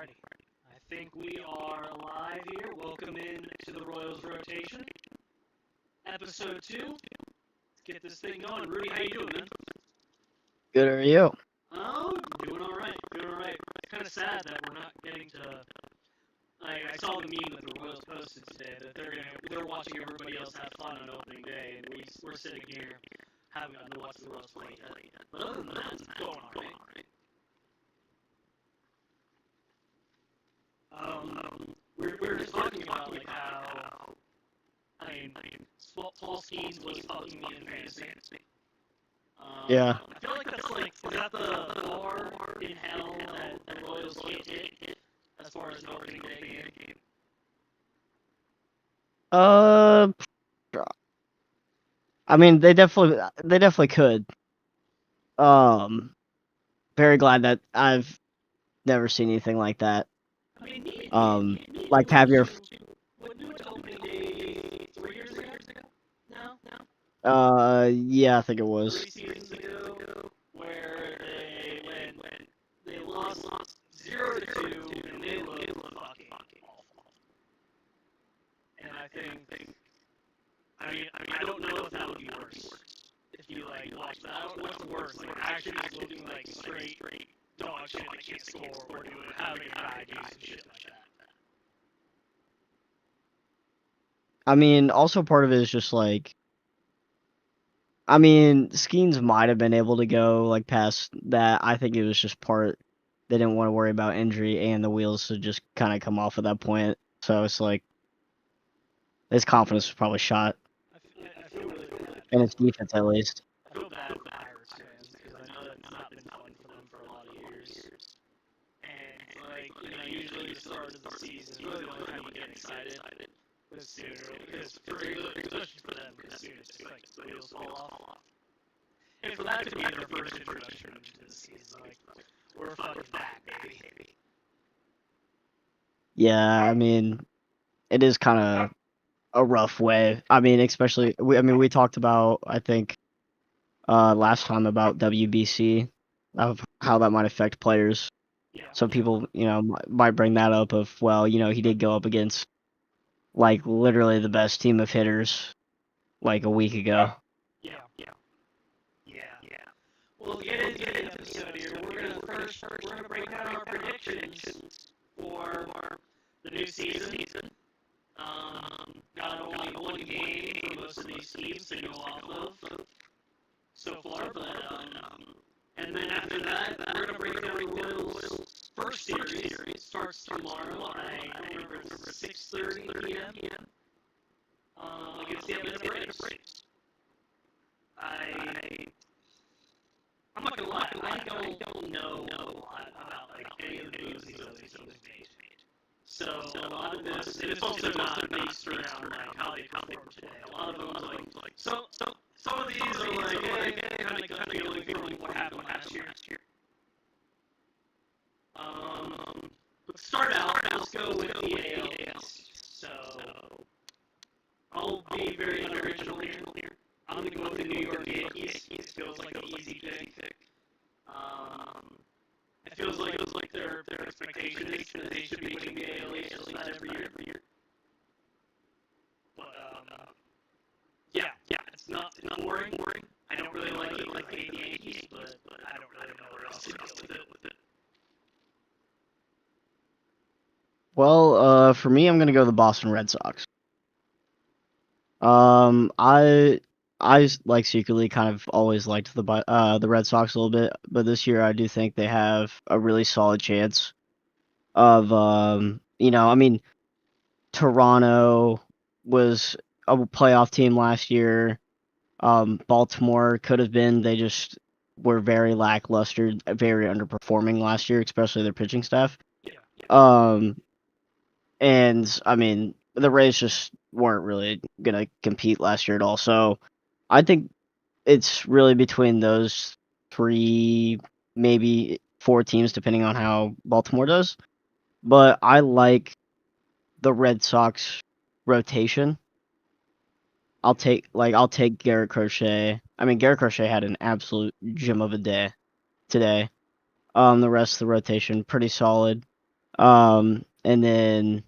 I think we are live here. Welcome in to the Royals rotation, episode 2. Let's get this thing going. Rudy, how you doing, man? Good, are you? Oh, doing all right. It's kind of sad that we're not getting to. I saw the meme that the Royals posted today that they're watching everybody else have fun on opening day, and we're sitting here haven't gotten to watch the Royals play yet. But other than that, it's going all right. We were just talking about like how Paul Skeens was fucking me in fantasy. Yeah. I feel like that's like is that the bar in hell that the Royals can't hit as far as an opening day game? I mean, they definitely could. Very glad that I've never seen anything like that. I mean, Like have your, what new opening day 3 years ago? No, yeah, I think it was. 3 seasons ago, where they lost 0-2 and they looked fucking awful. And I don't know if that would be worse. If you like watch that, what's worse? Like actually just looking like straight dog shit they can't score, or having a guy do some shit like that. I mean, also part of it is just like, I mean, Skeens might have been able to go like past that. I think it was just they didn't want to worry about injury and the wheels to just kind of come off at that point. So it's like his confidence was probably shot, I feel really bad. and his defense at least. I feel bad for Pirates fans because I know that it's not been fun for them for a lot of years. And like usually the start of the season is really the only time you get excited. But sooner, because especially for them, because soon it's like the wheels fall off. And for that to be their first introduction to the season, like we're fucking back, baby. Yeah, I mean, it is kind of a rough way. I mean, especially we talked about, I think, last time about WBC, of how that might affect players. Yeah. Some people, might bring that up of, well, he did go up against like literally the best team of hitters like a week ago. Yeah. Well, to get into the episode here, we're gonna break down our predictions for the new season. Got only one game for most of these teams to go off of so far, but and then after that, we're gonna break down the Royals' first series. Starts tomorrow. I remember it's 6:30 p.m. Against the Atlanta Braves. I'm not gonna lie, I don't know a lot about like any of the moves these other teams made. So a lot of this, and it's also not based around like how they perform today. A lot of them like some of these are like kind of gut feeling from what happened last year. But to start out, let's go with the AL East. So I'll be very unoriginal here. I'm gonna go with the New York Yankees. It feels like an easy pick. It feels like their expectation is that they should be winning the AL East about every year. But yeah, it's not boring. I don't really like it like the Yankees, but I don't really know where else to go with it. Well, for me, I'm gonna go the Boston Red Sox. I like secretly kind of always liked the Red Sox a little bit, but this year I do think they have a really solid chance of I mean, Toronto was a playoff team last year. Baltimore could have been. They just were very lackluster, very underperforming last year, especially their pitching staff. Yeah. And I mean, the Rays just weren't really gonna compete last year at all. So I think it's really between those 3, maybe 4 teams, depending on how Baltimore does. But I like the Red Sox rotation. I'll take Garrett Crochet. I mean, Garrett Crochet had an absolute gem of a day today. The rest of the rotation pretty solid. And then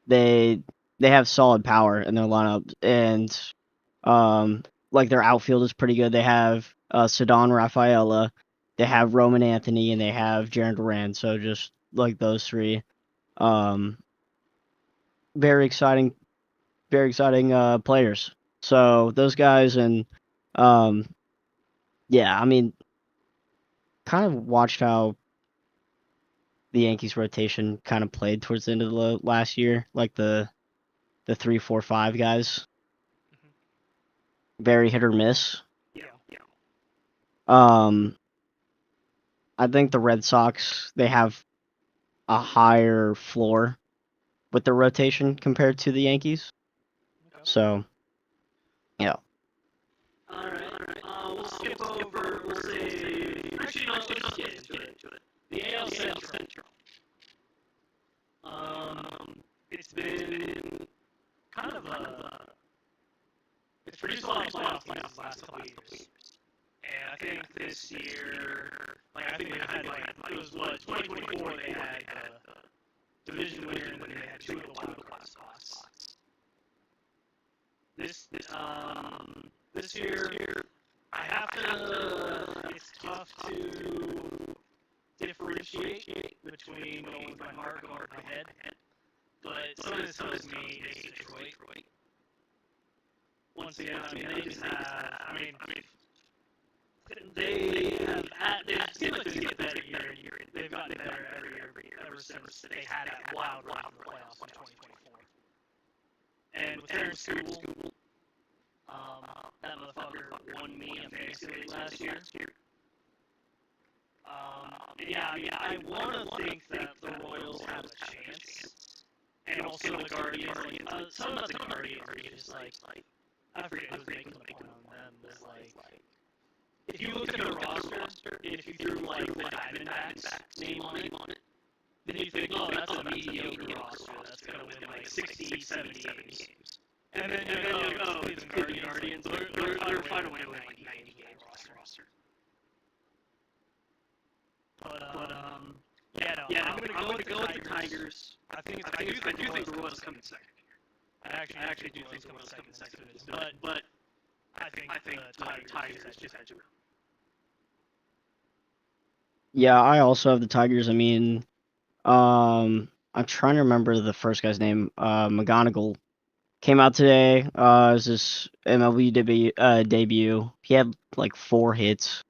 they have solid power in their lineup, and like their outfield is pretty good. They have Cedon Rafaela, they have Roman Anthony, and they have Jaren Duran. So just like those three, um, very exciting, players. So those guys, and um, yeah, I mean, kind of watched how the Yankees rotation kind of played towards the end of the last year, like the 3, 4, 5 guys, very hit or miss. Yeah. Um, I think the Red Sox, they have a higher floor with their rotation compared to the Yankees. Okay. So, yeah. Alright, we'll skip over, we'll say, actually, no, let's get into it. The AL Central. It's been kind of it's produced a lot of playoff teams the last couple years. And I think this year, I think they had, it was what, 2024 they had division winner and then they had 2 of the wild card spots. This year, I have to, it's tough to differentiate between going with my heart or my head, but some of this tells me it's Detroit. Once again, they just have, they seem like they get better year to year. They've gotten better every year ever since they had that wild run in the playoffs in 2024. And with Terrence School, that motherfucker won me in fantasy league last year. I want to think that the Royals have a chance, and also the Guardians. Some of the Guardians are just I forget who's making the point on them. Is if you look at the roster, if you threw the Diamondbacks name on it, then you think, oh, that's a mediocre roster. That's gonna win 60, 70 games. And then you're like, oh, it's the Guardians. They're fine to win 90 game roster. But I'm gonna go with the Tigers. I do think the Royals come in second. I actually do think the Royals come in second. But I think the Tigers just edge them. Yeah, I also have the Tigers. I mean, I'm trying to remember the first guy's name. McGonigal came out today. It was his MLB debut. He had 4 hits.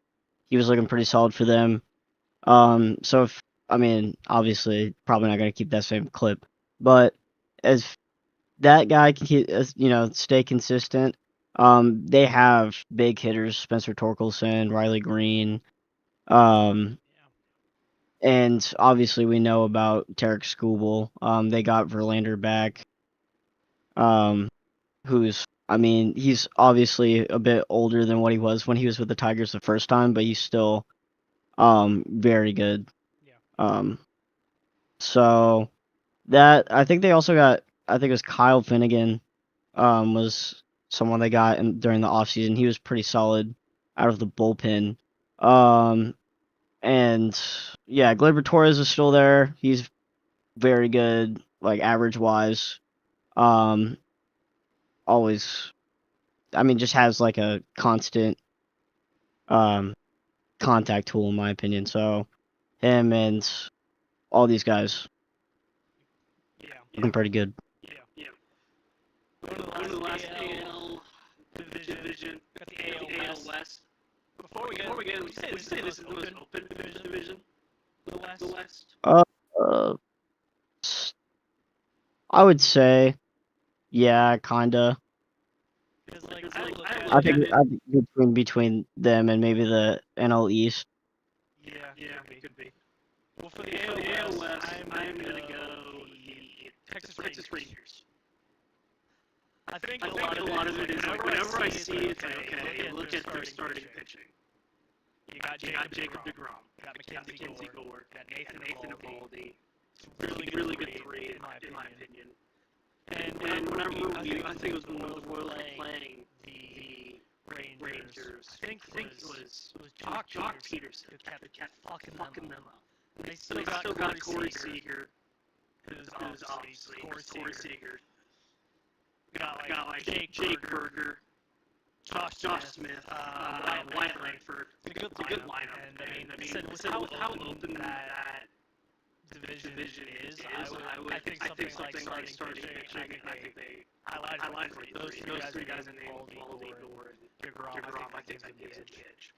He was looking pretty solid for them. So if, obviously, probably not going to keep that same clip, but as that guy can stay consistent, they have big hitters, Spencer Torkelson, Riley Green, and obviously we know about Tarek Skubal. They got Verlander back, who's, he's obviously a bit older than what he was when he was with the Tigers the first time, but he's still, very good. Yeah. So that, I think they also got, I think it was Kyle Finnegan, was someone they got during the offseason. He was pretty solid out of the bullpen. And yeah, Gleyber Torres is still there. He's very good, average wise. Always, just has a constant contact tool in my opinion. So him and all these guys looking pretty good. Yeah. One of the last AL division, got the AL West. Before we get, would you say this is the most open division? The West. I would say, yeah, kinda. I think between them and maybe the NL East. Yeah, could be. Well, for the AL West, I'm gonna go the Texas Rangers. I think a lot of it is whenever I see it, okay, look at their starting pitching. You got Jacob deGrom, you got Mackenzie Gore, you got Nathan Eovaldi. It's really good three in my opinion. And whenever I think it was when the Royals were playing the Rangers, I think it was Jock Peterson who kept fucking them up. They still got Corey Seager, who's obviously Corey Seager. Got like Jake Berger, Josh Smith, Wyatt Langford. It's a good lineup. And I mean, how open that division is, I think something like starting pitching. I think they highlight those three guys in the Lindor and DeGrom. I think that gives it the edge.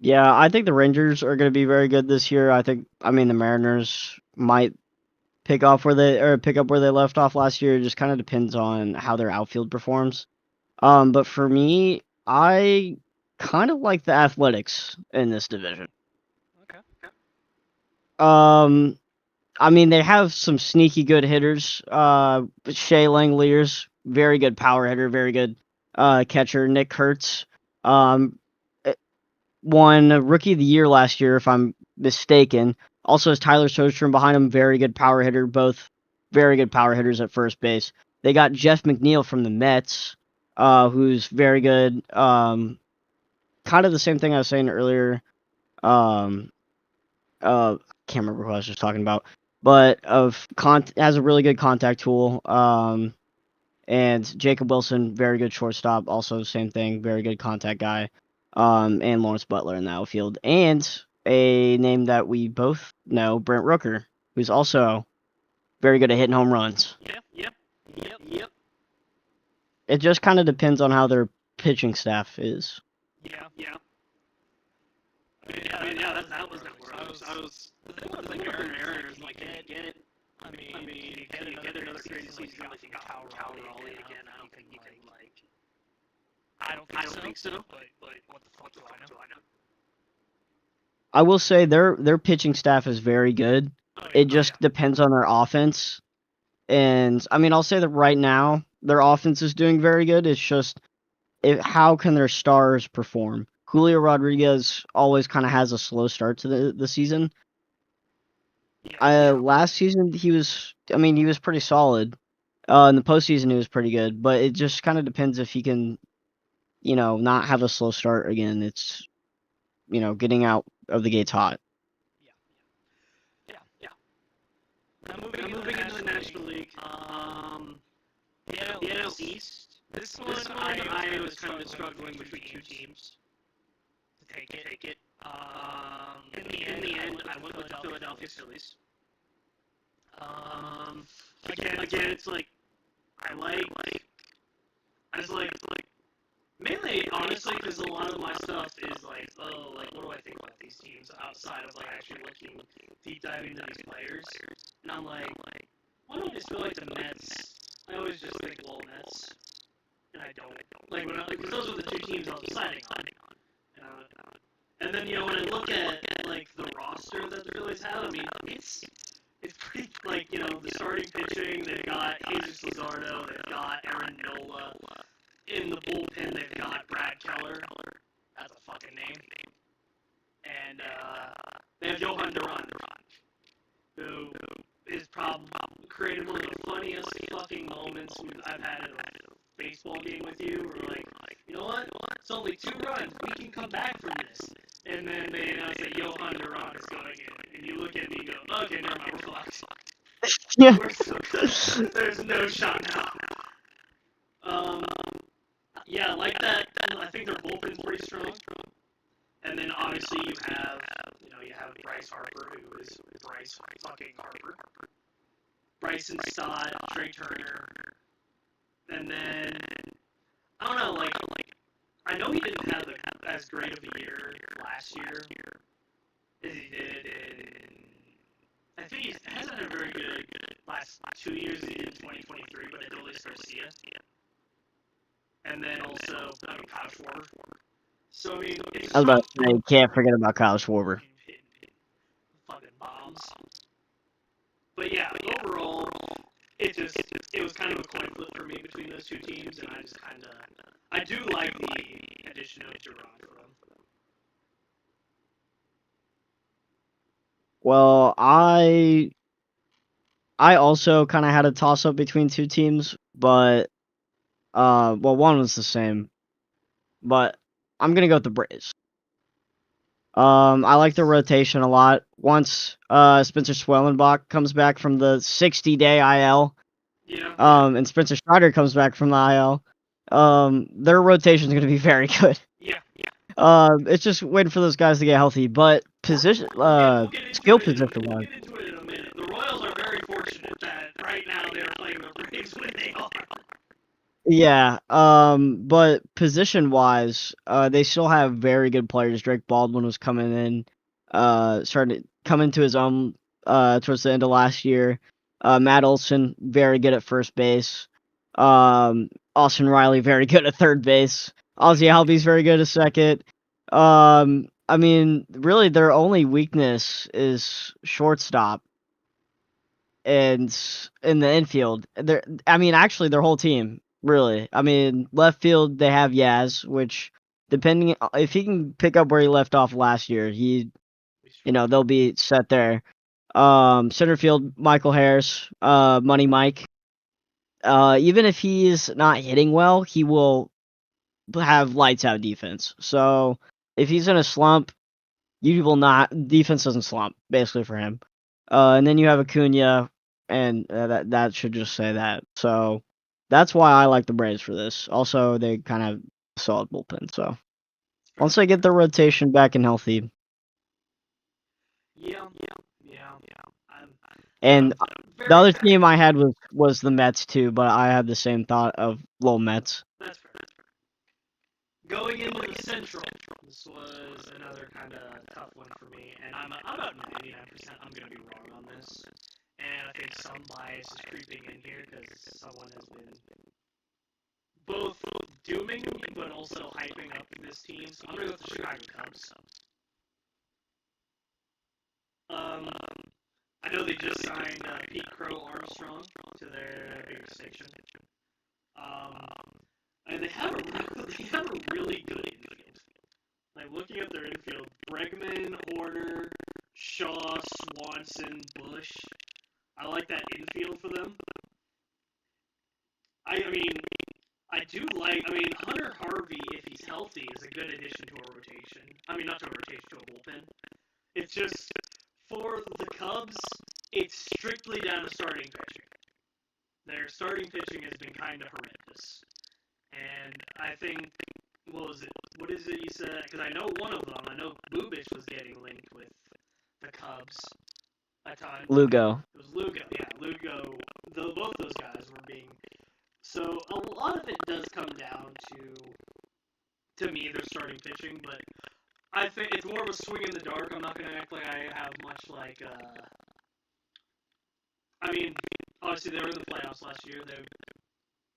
Yeah, I think the Rangers are going to be very good this year. I mean, the Mariners might pick up where they left off last year. It just kind of depends on how their outfield performs. But for me, I kind of like the Athletics in this division. Okay. I mean, they have some sneaky good hitters. Shea Langeliers, very good power hitter, very good catcher. Nick Kurtz, won Rookie of the Year last year, if I'm mistaken. Also has Tyler Soderstrom behind him, very good power hitter, both very good power hitters at first base. They got Jeff McNeil from the Mets, who's very good. Kind of the same thing I was saying earlier. Can't remember who I was just talking about, but has a really good contact tool. And Jacob Wilson, very good shortstop. Also, same thing, very good contact guy. And Lawrence Butler in the outfield, and a name that we both know, Brent Rooker, who's also very good at hitting home runs. Yep. It just kind of depends on how their pitching staff is. Yeah. I mean, that was worse. I was the thing with the Mariners, like, get. I mean, can you get another crazy season like you got Cal Raleigh again? I don't think you can, like. I don't think so. But what the fuck do I know? I will say their pitching staff is very good. It just depends on their offense. And I mean, I'll say that right now their offense is doing very good. It's just how can their stars perform? Julio Rodriguez always kind of has a slow start to the season. Last season he was pretty solid. In the postseason he was pretty good, but it just kind of depends if he can, not have a slow start again. It's, getting out of the gates hot. Yeah. Now moving into the National League. The NL East. This one I was kind of struggling between two teams to take it. In the end, I went with the Philadelphia Phillies. Again, it's like I just like mainly honestly because a lot of my stuff is like, what do I think about these teams outside of like actually looking deep diving into these players, and I'm like, why don't I just feel like the Mets? I always just think, well, Mets, and I don't like because those are the two teams I was deciding on. And then when I look at like the roster that the Phillies have, I mean it's pretty like the starting pitching. They've got Jesus Luzardo, they've got Aaron Nola. In the bullpen, they've got Brad Keller. That's a fucking name. And they have Johan Duran, who is probably created one of the funniest fucking moments I've had in a baseball game with you. Where we're like, you know what? It's only 2 runs. We can come back from this. And then they announce that Johan Duran is going in. And you look at me and go, okay, never mind, we're fucked. Yeah. We're so good. There's no shot now. Yeah, like that. I think their bullpen's pretty strong. And then obviously you have Bryce Harper, who is Bryce fucking Harper. Bryson Stott, Trey Turner. And then I don't know, like I know he didn't have as great of a year last year as he did in. I think he hasn't had a very good last 2 years as he did in 2023, but Adolis Garcia. And then also, Kyle Schwarber. So, I mean, I was about to say, you can't forget about Kyle Schwarber. Fucking bombs. But yeah, overall, it was kind of a coin flip for me between those two teams, and I do like the addition of Duran for them. Well, I also kind of had a toss up between two teams, but one was the same, but I'm gonna go with the Braves. I like the rotation a lot. Once Spencer Swellenbach comes back from the 60-day IL, Yeah. and Spencer Strider comes back from the IL, their rotation is going to be very good. Yeah. It's just waiting for those guys to get healthy. But position, We'll get into skill it. position We'll wise, get into it in a minute. The Royals are very fortunate that right now they're playing the Braves when they are. yeah. But position wise, they still have very good players. Drake Baldwin was coming in, starting to come into his own, towards the end of last year. Matt Olson, very good at first base. Austin Riley, very good at third base. Ozzy Albies, very good at second. I mean, really, their only weakness is shortstop and in the infield. I mean, actually, their whole team, really. I mean, left field, they have Yaz, which, depending if he can pick up where he left off last year, they'll be set there. Center field, Michael Harris, Money Mike. Even if he's not hitting well, he will have lights out defense. So if he's in a slump, you will not. Defense doesn't slump basically for him. And then you have Acuna, and that should just say that. So that's why I like the Braves for this. Also, they kind of solid bullpen. So once they get their rotation back and healthy, Yeah. and Very the other fair. team I had was the Mets too, but I had the same thought of Lowell Mets. That's fair. Going into the Central, this was another kind of tough one for me, and I'm about 99% I'm going to be wrong on this. And I think some bias is creeping in here because someone has been both dooming but also hyping up this team. So I'm going to go with the Chicago Cubs. I know they just signed Pete Crow Armstrong to their big extension. And they have a really good infield. Like looking at their infield, Bregman, Horner, Shaw, Swanson, Bush. I like that infield for them. I mean, Hunter Harvey, if he's healthy, is a good addition to a rotation. I mean, not to a rotation, to a bullpen. It's just, for the Cubs, it's strictly down to starting pitching. Their starting pitching has been kind of horrendous. And I think, what is it you said? Because I know one of them, I know Bubic was getting linked with the Cubs a ton. Lugo. It was Lugo, yeah, Lugo. Both those guys were being. So a lot of it does come down to me, their starting pitching, but I think it's more of a swing in the dark. I'm not going to act like I have much like. I mean, obviously they were in the playoffs last year. They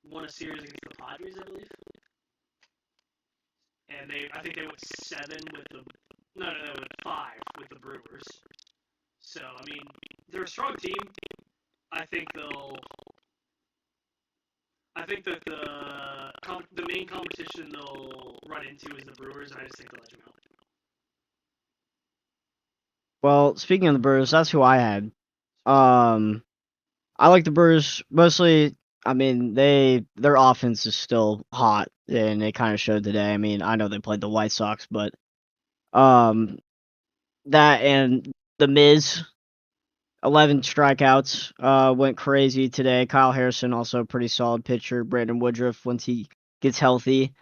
won a series against the Padres, I believe. And I think they went 7 with the. No, they went 5 with the Brewers. So I mean, they're a strong team. I think that the main competition they'll run into is the Brewers, and I just think they'll let them out. Well, speaking of the Brewers, that's who I had. I like the Brewers mostly. I mean, their offense is still hot, and it kind of showed today. I mean, I know they played the White Sox, but that and the Miz, 11 strikeouts, went crazy today. Kyle Harrison, also a pretty solid pitcher. Brandon Woodruff, once he gets healthy,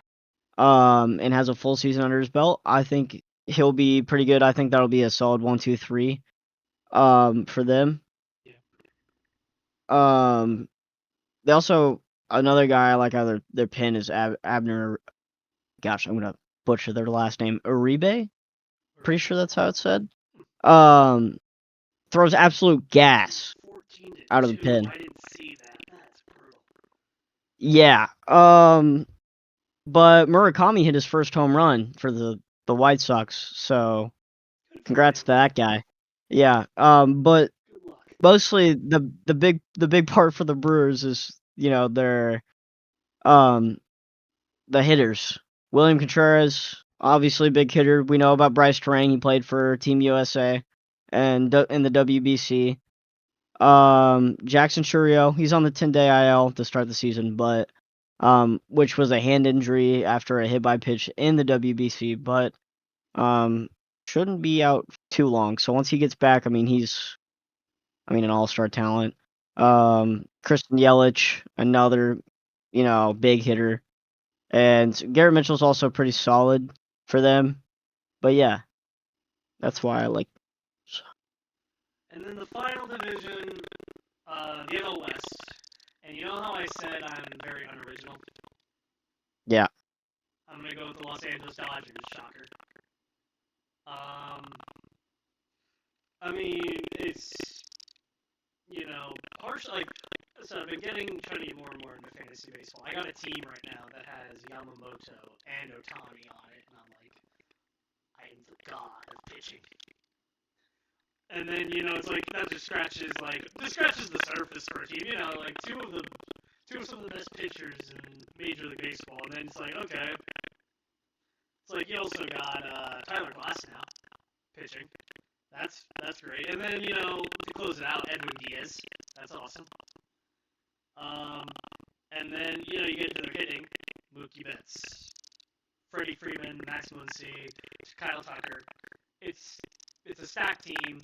and has a full season under his belt, I think he'll be pretty good. I think that'll be a solid 1-2-3, for them. They also, another guy I like out of their pin is Abner. Gosh, I'm gonna butcher their last name. Uribe. Pretty sure that's how it's said. Throws absolute gas out of the pin. I didn't see that. That's brutal. Yeah. But Murakami hit his first home run for the White Sox, so congrats to that guy. Yeah. But mostly the big part for the Brewers is their the hitters. William Contreras, obviously big hitter. We know about Bryce Terang. He played for Team USA and in the WBC. Jackson Churio, he's on the 10-day IL to start the season, but which was a hand injury after a hit by pitch in the WBC. But shouldn't be out too long. So once he gets back, I mean, he's an all-star talent. Christian Yelich, another, big hitter. And Garrett Mitchell's also pretty solid for them. But yeah, that's why I like. And then the final division, the NL West. And you know how I said I'm very unoriginal? Yeah. I'm gonna go with the Los Angeles Dodgers. Shocker. I mean, it's, partially, so I've been trying to get more and more into fantasy baseball. I got a team right now that has Yamamoto and Ohtani on it, and I'm like, I am the god of pitching. And then, it's like, that just scratches the surface for a team, like, two of some of the best pitchers in Major League Baseball, and then it's like, okay. It's like, you also got, Tyler Glasnow pitching. That's great. And then, to close it out, Edwin Diaz. That's awesome. And then, you get to their hitting. Mookie Betts, Freddie Freeman, Max Muncy, Kyle Tucker. It's a stacked team.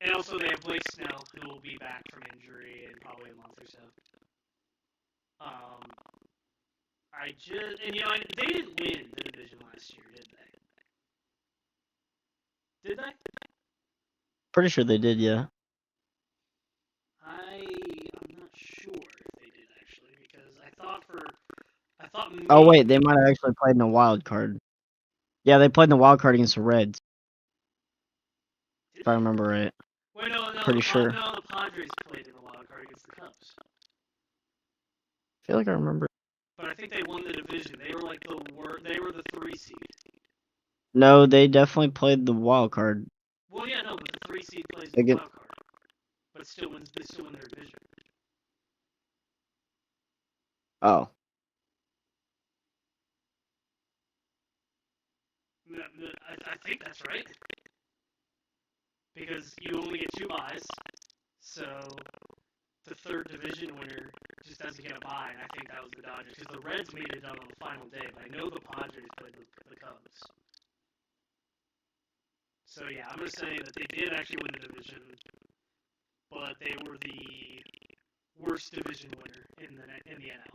And also they have Blake Snell, who will be back from injury in probably a month or so. They didn't win the division last year, did they? Did they? Pretty sure they did, yeah. I'm not sure if they did actually, because I thought. Oh wait, they might have actually played in a wild card. Yeah, they played in the wild card against the Reds. If I remember right. Wait, no, pretty sure. No, the Padres played in the wild card against the Cubs. I feel like I remember. But I think they won the division. They were like they were the 3 seed. No, they definitely played the wild card. Well, yeah, no, but the 3 seed plays the wild card. But they still win their division. Oh. I think that's right. Because you only get 2 byes, so the 3rd division winner just doesn't get a bye, and I think that was the Dodgers. Because the Reds made it out on the final day, but I know the Padres played the Cubs. So yeah, I'm going to say that they did actually win the division, but they were the worst division winner in the NL.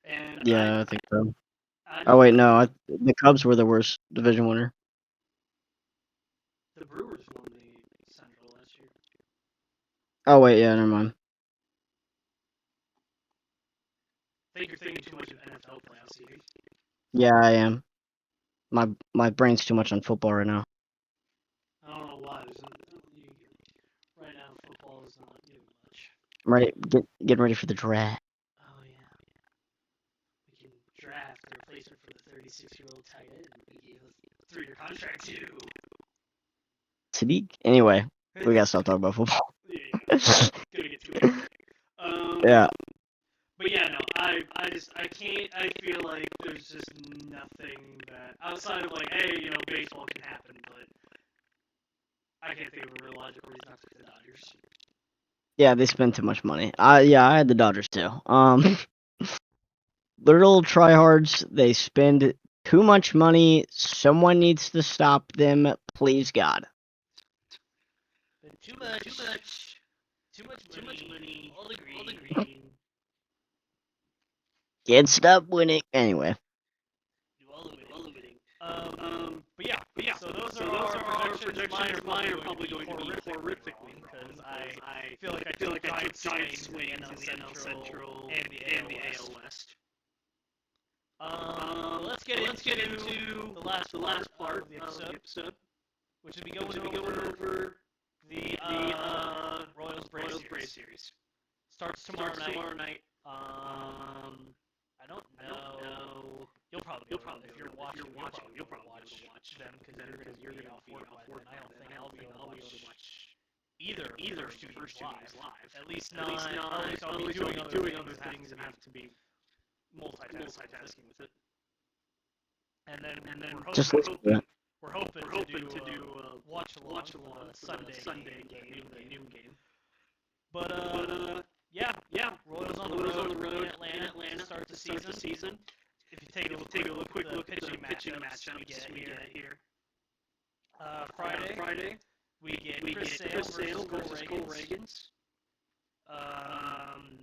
And yeah, I think so. Oh wait, no, the Cubs were the worst division winner. The Brewers won the Central last year. Oh wait, yeah, never mind. I think you're thinking too much of NFL playoffs, Stevie. Yeah, I am. My brain's too much on football right now. I don't know why. Right now, football is not doing much. I'm ready. Getting ready for the draft. Oh yeah. We can draft the replacement for the 36-year-old tight end we gave a 3-year contract to. Sadiq. Anyway, we gotta stop talking about football. Yeah. Gonna get too much. Yeah. But yeah, no, I can't. I feel like there's just nothing that outside of like, hey, baseball can happen, but I can't think of a real logical reason not to pick the Dodgers. Yeah, they spend too much money. I had the Dodgers too. Little tryhards. They spend too much money. Someone needs to stop them, please God. Too much money. All the green. Can't stop winning. Anyway. Do all the winning. But yeah. So those are our predictions. Mine are probably going to be horrifically because I feel like I took giant swing in the NL Central and the AL West. Let's get into the last part of the episode, which will be going over the Royals Braves series. Starts tomorrow night. I don't know. You'll probably if you're watching, you'll probably watch them because you're gonna off work. And I don't think I'll be able to watch either first two games live. At least not. I'll be doing other things and have to be multitasking with it. And then we're hoping to do watch along Sunday game, the noon game. But yeah, Royals on the road in Atlanta to start the season. if you take a quick look at the pitching matchups we get here. Friday, we get Chris Sale versus Cole Reagans.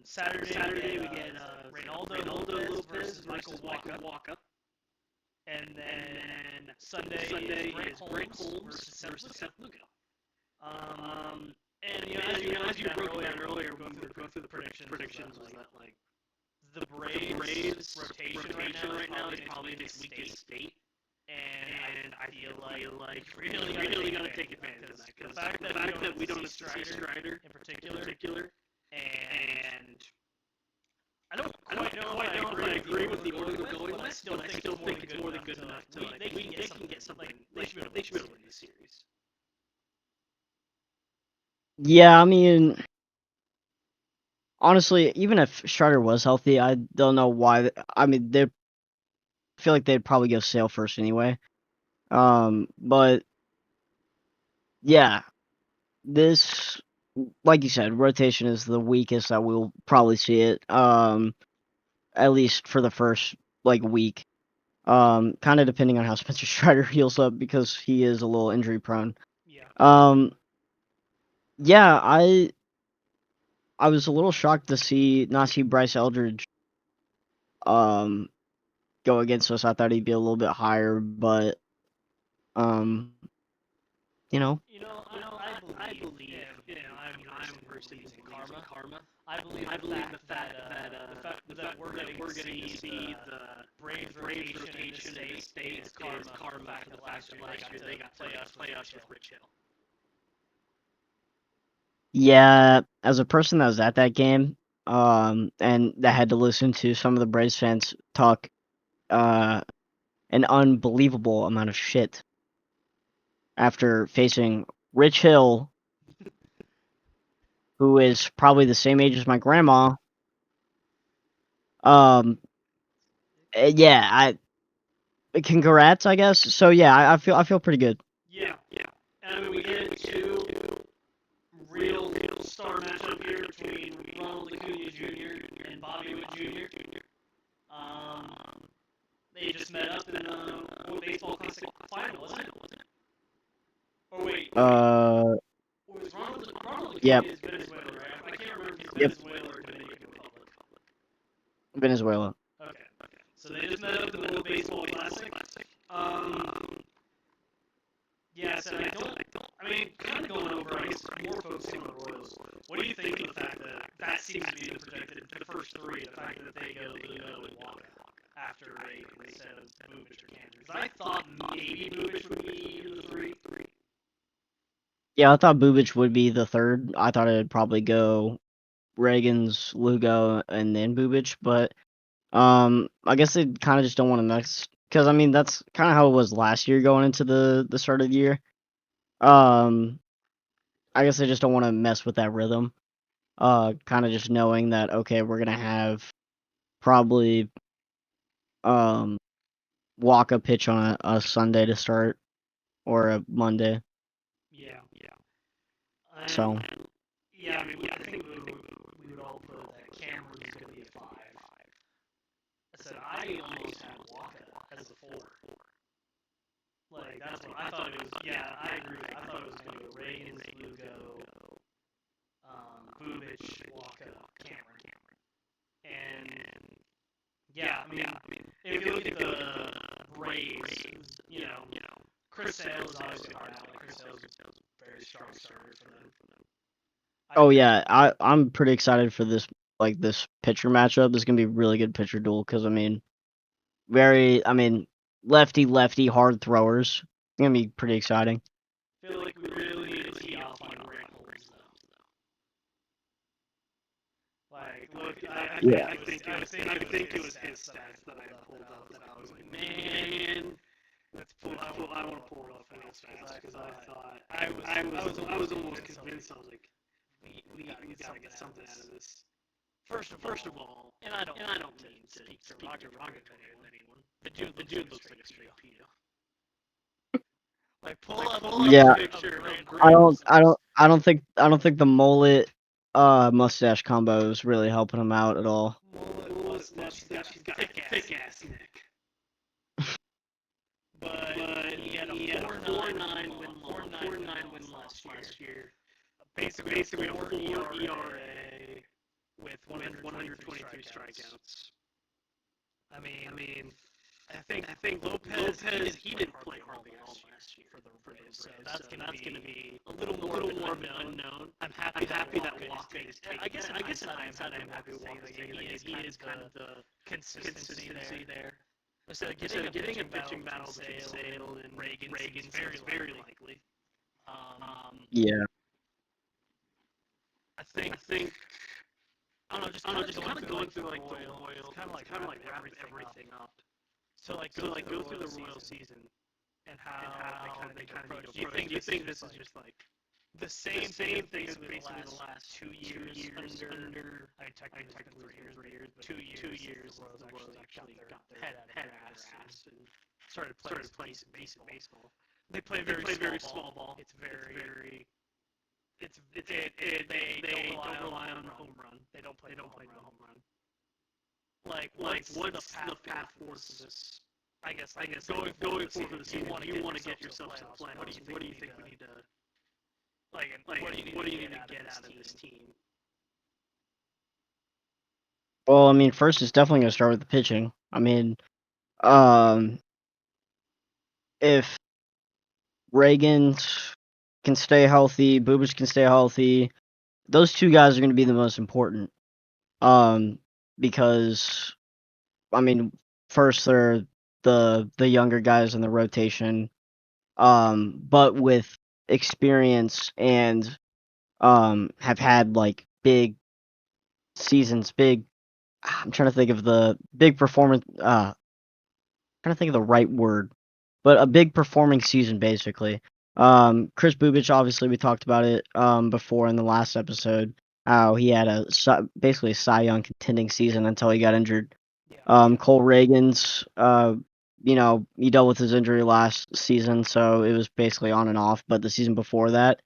Saturday we get Reynaldo Lopez versus Michael Wacha. And then Sunday is Brent Holmes versus Seth Lugo. And as you broke down earlier, going through the predictions was that like the Braves rotation right now is probably the weakest state. And I feel like really gotta take advantage of that. Because the fact that we don't see Strider in particular, and I don't quite know if I agree with the order they're going with. I still think it's more than good enough to they can get something. They should be able to win this series. Yeah, I mean, honestly, even if Strider was healthy, I don't know why. I mean, I feel like they'd probably go Sale first anyway. But yeah, this, like you said, rotation is the weakest that we'll probably see it. At least for the first like week. Kind of depending on how Spencer Strider heals up because he is a little injury prone. Yeah. Yeah, I was a little shocked to not see Bryce Eldridge go against us. I thought he'd be a little bit higher, but you know. I believe I'm personally using karma. I believe the fact that we're getting to see the Braves rotation in the state is karma for the fact that last year they got playoffs with Rich Hill. Yeah, as a person that was at that game, and that had to listen to some of the Braves fans talk an unbelievable amount of shit after facing Rich Hill, who is probably the same age as my grandma. Yeah, congrats, I guess. So yeah, I feel pretty good. Yeah. And I mean, we get into real star matchup here between Ronald Acuna Jr. and Bobby Witt Jr. They just met up in a baseball classic final, wasn't it? Oh wait. Was Ronald Yep. Acuna is Venezuela, right? I can't remember if he's Yep. Venezuela or Dominican Republic. Venezuela. Okay. So they just met up in the World Baseball Classic. Yeah, so I mean, kind of going over, I guess, more focusing on the Royals. What do you think of the fact that seems to be the first three, the fact that they go Lugo and Wacha after Ray instead of Bubic or Cantor? Because I thought maybe Bubic would be in the three. Yeah, I thought Bubic would be the third. I thought it'd probably go Reagans, Lugo, and then Bubic, but I guess they kind of just don't want to mess, because I mean that's kind of how it was last year going into the start of the year. I guess they just don't want to mess with that rhythm. Kind of just knowing that okay, we're gonna have probably Wacha pitch on a Sunday to start or a Monday. Yeah. So. Yeah, I mean, I think we would all put that Cameron is going to be a 5. I said I almost had Wacha as a 4. Like, that's what I thought it was. Yeah, I agree. I thought it was going to go Reagans, Lugo, Bubic, Wacha, Cameron. And, yeah, I mean, if you look at the Braves, Chris Sale is obviously hard out. Chris Sale is a very strong starter for them. Oh yeah, I'm pretty excited for this pitcher matchup. This is gonna be a really good pitcher duel because I mean, lefty hard throwers. It's gonna be pretty exciting. I feel like we really need to tee off on Brent Holmes though. Like, look, I think it was his stats that I pulled up that I was like, man, I want to pull it up because I thought I was almost convinced. I was like, we gotta get something out of this. First of all, and I don't mean to speak derogatory with anyone. The dude looks like a straight pedo. Like pull up Yeah, a picture of I don't think the mullet mustache combo is really helping him out at all. Mullet mustache. He's got thick ass neck. last year. Basically a 4 ERA with 123 strikeouts. I mean, I think Lopez he didn't play hardly at all last year for the Rays, so that's gonna be a little more unknown. I'm happy that Walker is taking. I guess in hindsight I'm happy with Walker. He is kind of the consistency there. Instead of getting a pitching battle between Sale and Reagan very likely. Yeah. I think I don't know, just kind of going through like the Royals, kind of like wrapping everything up. So go through the Royal season and how they kind of approach. Do you think this is just like the same thing as basically the last 2 years under I technically 3 years, but 2 years the Royals actually got their head ass and started playing decent baseball. They play very small ball. It's very they don't rely on the home run. They don't play the home run. Like what's the path forward to this? I guess going forward for the season, if you want to get yourself to the playoffs, what do you think we need to what do you need to get out of this team? Well, I mean, first it's definitely gonna start with the pitching. I mean, if Reagan can stay healthy, Bubic can stay healthy, those two guys are gonna be the most important. Because I mean, first they're the younger guys in the rotation, but with experience and have had like big seasons, I'm trying to think of the big performance. Trying to think of the right word, but a big performing season basically. Chris Bubic, obviously we talked about it before in the last episode. How he had basically a Cy Young contending season until he got injured. Cole Reagan's, he dealt with his injury last season, so it was basically on and off. But the season before that,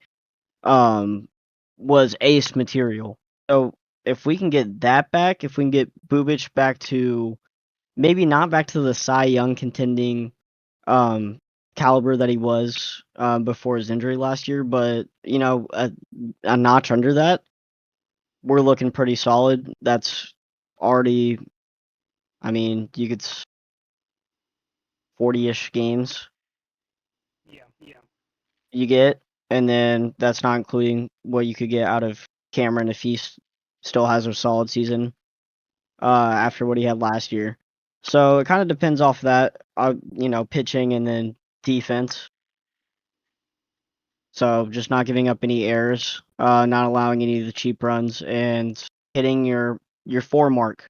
was ace material. So if we can get that back, if we can get Bubic back to maybe not back to the Cy Young contending caliber that he was before his injury last year, but a notch under that, we're looking pretty solid. That's already, I mean, you could 40-ish games. Yeah. You get, and then that's not including what you could get out of Cameron if he still has a solid season after what he had last year. So it kind of depends off that, pitching and then defense. So just not giving up any errors, not allowing any of the cheap runs, and hitting your 4 mark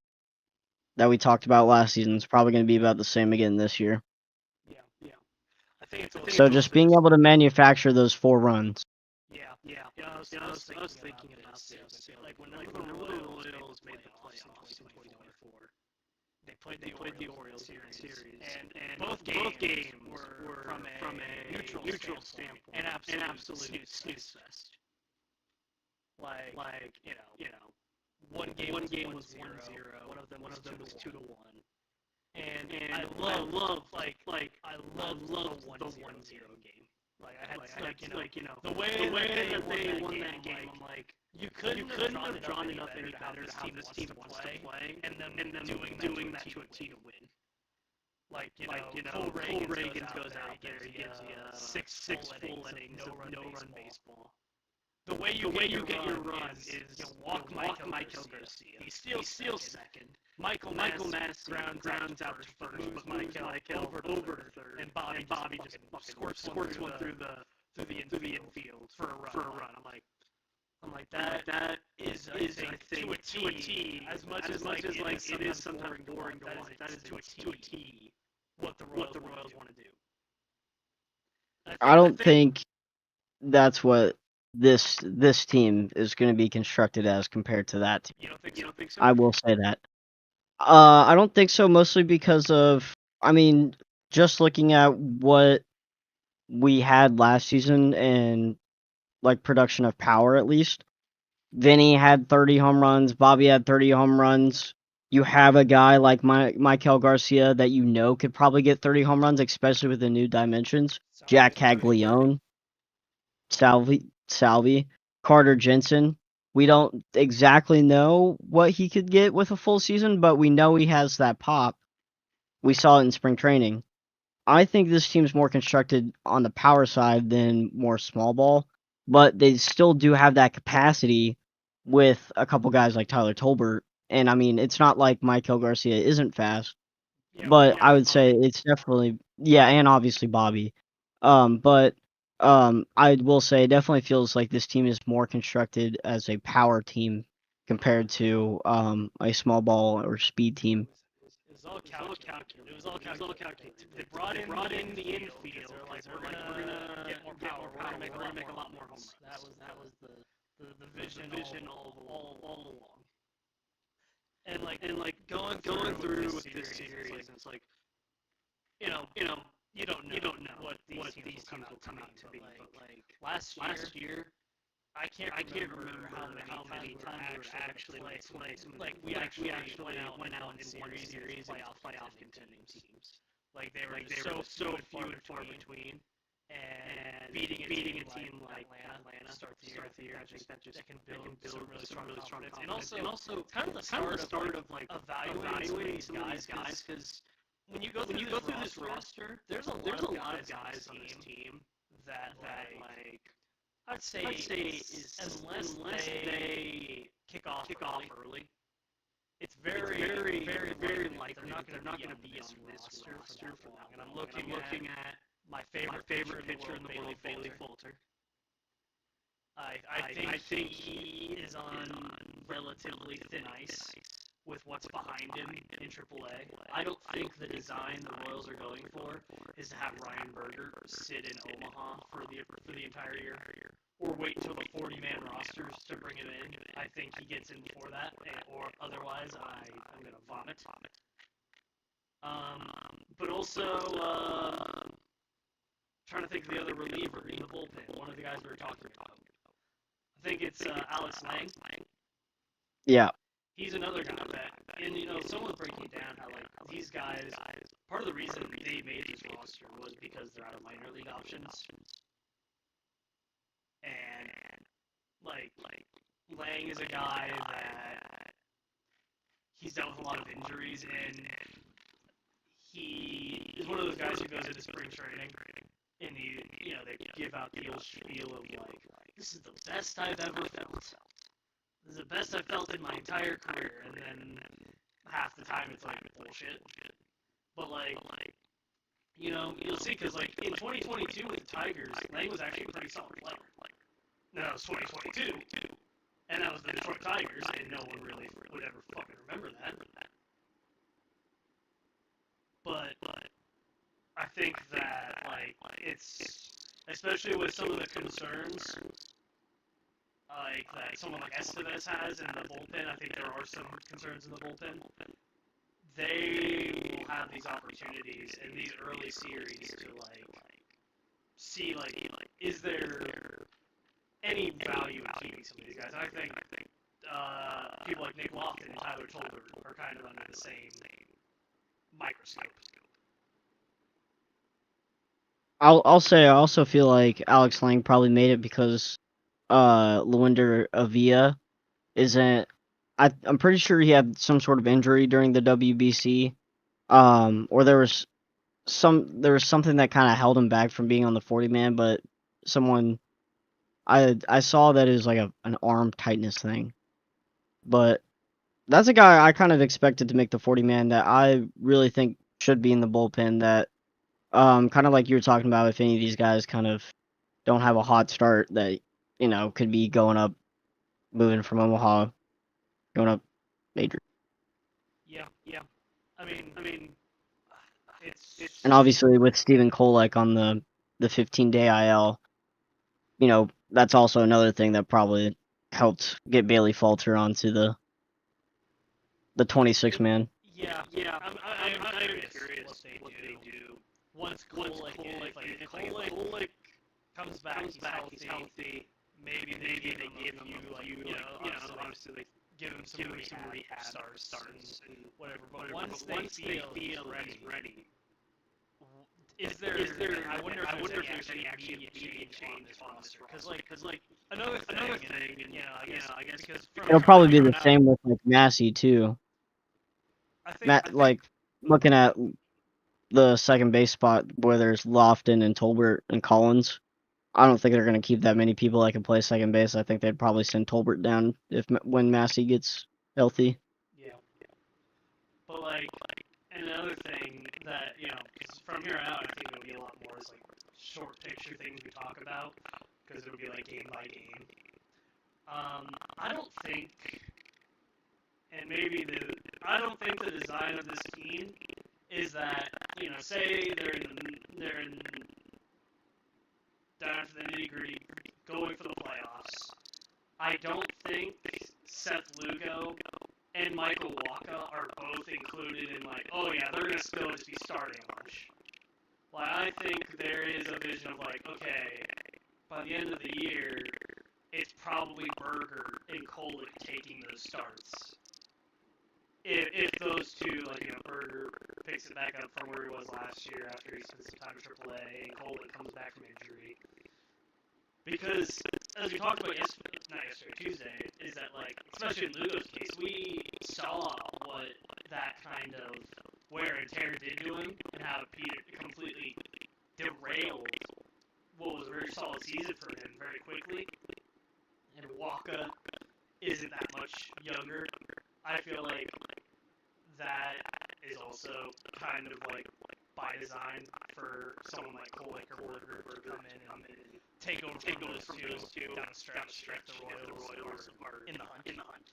that we talked about last season is probably going to be about the same again this year. Yeah. I think so just being able to manufacture those 4 runs. Yeah. I was thinking about this. Like when the Royals made the playoffs in 2024, they played the Orioles series, and both games were from a neutral standpoint, an absolute snooze fest. Like one game was 1-0, one of them was 2-1. And I love the 1-0 game. Like I had the way that they won that game. I'm like, you couldn't have drawn enough any better how this team wants to play, and then doing that to a team to win. Like Cole Reagan goes out there, he gives you 6 full innings of no-run baseball. The way you get your run is you walk Michael Garcia. He steals second. Michael Mass grounds out to first, but Michael over to third, and Bobby just squirts one through the infield for a run. I'm like that is I think to a T as much as it is sometimes boring to watch. That is to a T what the Royals want to do. I don't think that's what this team is going to be constructed as compared to that team. You don't think so? I will say that. I don't think so, mostly because of, just looking at what we had last season and like production of power at least. Vinny had 30 home runs, Bobby had 30 home runs. You have a guy like Michael Garcia that could probably get 30 home runs, especially with the new dimensions. Jack Caglione. Salvi, Carter Jensen. We don't exactly know what he could get with a full season, but we know he has that pop. We saw it in spring training. I think this team's more constructed on the power side than more small ball, but they still do have that capacity with a couple guys like Tyler Tolbert. And I mean, it's not like Michael Garcia isn't fast, Yeah, but I Bobby, would say Bobby. it's definitely yeah, and obviously Bobby. But I will say it definitely feels like this team is more constructed as a power team compared to a small ball or speed team. It was all calculated. It was all calculated. They brought in the infield. They're like, we're gonna get more power. We're gonna make a lot more home runs. That was the vision all along. And going through with this series, it's like you know you don't know what these teams will come out to be. But like last year, I can't remember how many times we actually played. Like we actually went out in series playoff contending teams. Like they were so few and far between. And beating a team like Atlanta start the year, I think that can build some really strong confidence. And also kind of the start of like evaluating some of these guys, because when you go through this roster, there's a lot of guys on this team that like I'd say is unless they kick off early, it's very likely they're not going to be on this roster for long. And I'm looking at my favorite pitcher in the world, Bailey Falter. I think he is on relatively thin ice with what's behind him in AAA. I don't think the design the Royals are going for is to have Ryan Berger sit in Omaha for the entire year, or wait till the 40-man rosters to bring him in. I think he gets in before that, or otherwise I'm gonna vomit. But also trying to think of the other reliever in the bullpen. One of the guys we were talking about. I think it's Alex Lang. Yeah. He's another guy that, and someone breaking down how like these guys, part of the reason they made this roster was because they're out of minor league options, and like Lang is a guy that he's dealt with a lot of injuries, and he is one of those guys who goes into spring training, and they give out the old spiel of like, this is the best I've ever felt. This is the best I've felt in my entire career, and then half the time it's like bullshit. But like you'll see, because like in 2022 with the Tigers, Lang was actually a pretty solid player. No, it was 2022, and that was the Detroit Tigers, and no one really would ever fucking remember that. But I think that like it's, especially with some of the concerns like that someone like Estevez has in the bullpen. I think there are some concerns in the bullpen. They will have these opportunities in these early series to like see like is there any value in keeping some of these guys. And I think people like Nick Lofton and Tyler Tolbert are kind of under the same microscope. I'll say I also feel like Alex Lang probably made it because Luinder Avila isn't. I'm pretty sure he had some sort of injury during the WBC, or there was something that kind of held him back from being on the 40-man. But someone I saw that it was like an arm tightness thing, but that's a guy I kind of expected to make the 40-man that I really think should be in the bullpen. That kind of like you were talking about, if any of these guys kind of don't have a hot start, that could be going up, moving from Omaha, going up major. Yeah. I mean, it's And obviously with Stephen Kolek on the 15-day IL, that's also another thing that probably helped get Bailey Falter onto the 26-man. Yeah. I'm curious what they do once Kolek comes back, he's healthy. Maybe they give you obviously they give him some rehab starts and whatever. But once they feel he's ready, is there? I wonder if there's any actually immediate change on this roster. Because like another thing, and I guess because from It'll here on probably out, be the same with like Massey too. I think Matt, like looking at the second base spot where there's Lofton and Tolbert and Collins. I don't think they're going to keep that many people that can play second base. I think they'd probably send Tolbert down when Massey gets healthy. yeah. But like another thing that 'cause from here on out, I think it'll be a lot more is like short picture things we talk about because it'll be like game by game. I don't think, and maybe I don't think the design of this team is that say they're in down to the nitty gritty, going for the playoffs. I don't think Seth Lugo and Michael Wacha are both included in like, oh yeah, they're gonna still just be starting a bunch. Like I think there is a vision of like, okay, by the end of the year, it's probably Berger and Kolek taking those starts. If those two, like Berger picks it back up from where he was last year after he spent some time in AAA, and Kolek comes back from injury. Because as we talked about Tuesday, is that like, especially in Lugo's case, we saw what that kind of wear and tear did to him, and how it completely derailed what was a very solid season for him very quickly. And Wacha isn't that much younger. I feel like that is also kind of like by design for someone like Kolek or Berger to come in and take over those two down the stretch if the Royals are in the hunt.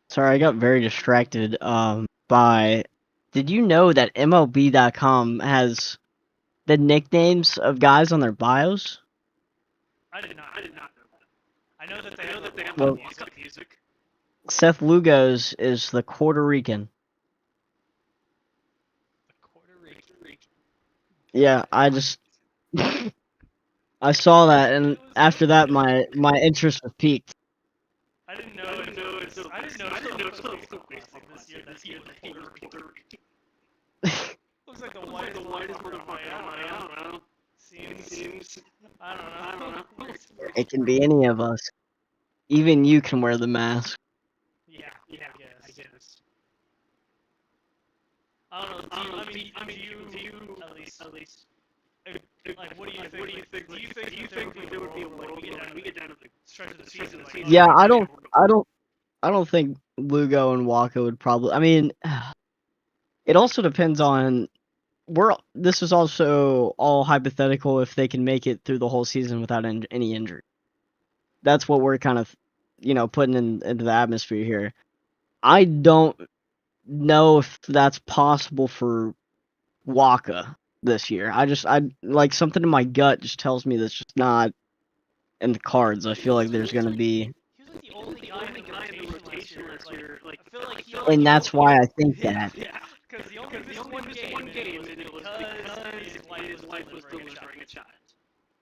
Sorry, I got very distracted by. Did you know that MLB.com has the nicknames of guys on their bios? I did not know that. I know that they have music. Seth Lugo's is the Puerto Rican. The Puerto Rican. Yeah, I just I saw that, and after that, my interest was piqued. I didn't know it's so this year that he was Puerto Rican. Looks like the whitest part of my eye. Seems. I don't know. It can be any of us. Even you can wear the mask. Yeah, I guess. I don't know. Do you at least like what do you think? Do you think there would be a way we get down to the stretch of the season? Like, Yeah, I don't think Lugo and Wacha would probably. I mean, it also depends on. This is also all hypothetical if they can make it through the whole season without any injury. That's what we're kind of, putting into the atmosphere here. I don't know if that's possible for Wacha this year. I like something in my gut just tells me that's just not in the cards. I feel like there's gonna be, he was like the only guy in the rotation last year. Like I feel like he and that's why I think that. Yeah, because he only missed one game, and it was because his wife was delivering a child.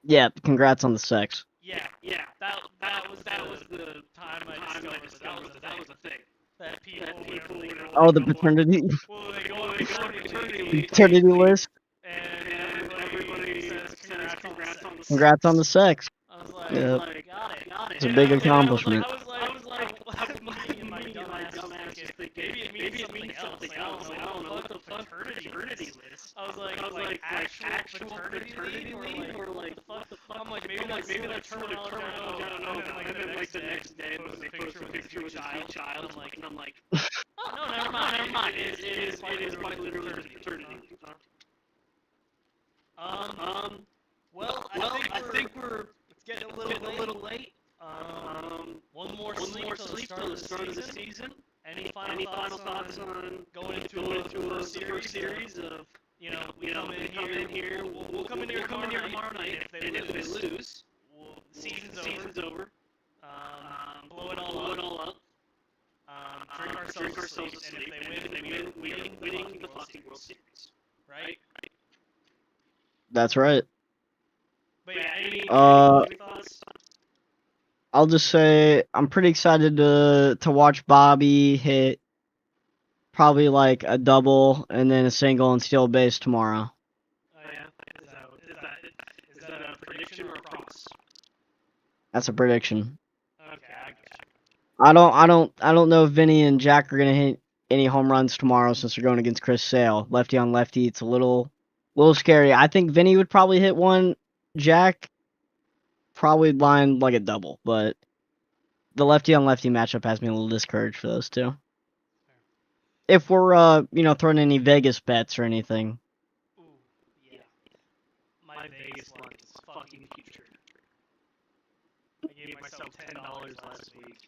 Yeah, congrats on the sex. Yeah, that was the time I discovered that was a thing. That people would Oh, the paternity well, they go on paternity leave, paternity list. and everybody says congrats on the Congrats on the sex. I was like, Yep. got it. It's a big accomplishment. I was like, in my dumbass thinking, maybe it means something else. I don't know what the paternity list. I was like actual paternity leave or like I'm like maybe like terminal I don't know. And then like the next day, it was a picture with a child. I'm like, oh no, never mind. It is quite literally paternity leave. Well, I think we're it's getting a little late. One more sleep till the start of the season. Any final thoughts on going into a series of we come in here. We'll come in here tomorrow night. If they lose, season's over. Blow it all up. Drink ourselves to sleep. And if they win the fucking World Series, right? That's right. But yeah, any thoughts? I'll just say I'm pretty excited to watch Bobby hit probably like a double and then a single and steal a base tomorrow. Oh yeah. Is that a prediction or a promise? That's a prediction. Okay, I got you. I don't know if Vinny and Jack are gonna hit any home runs tomorrow since they're going against Chris Sale. Lefty on lefty, it's a little scary. I think Vinny would probably hit one. Jack probably line like a double, but the lefty on lefty matchup has me a little discouraged for those two. If we're throwing any Vegas bets or anything. Ooh, yeah. My Vegas line is fucking putrid. I gave myself $10 last week.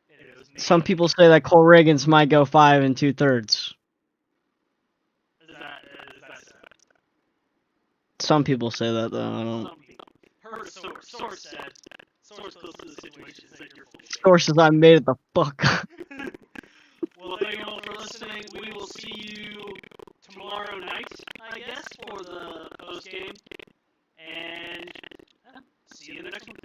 And it was Some people say that Cole Reagans might go 5 2/3. Is that Some people say that though. I don't. some people? Heard a source said. Source close to the situation said you're full of shit. Sources I made it the fuck. Well, thank you all for listening. We will see you tomorrow night, I guess, for the post game. And see you in the next one.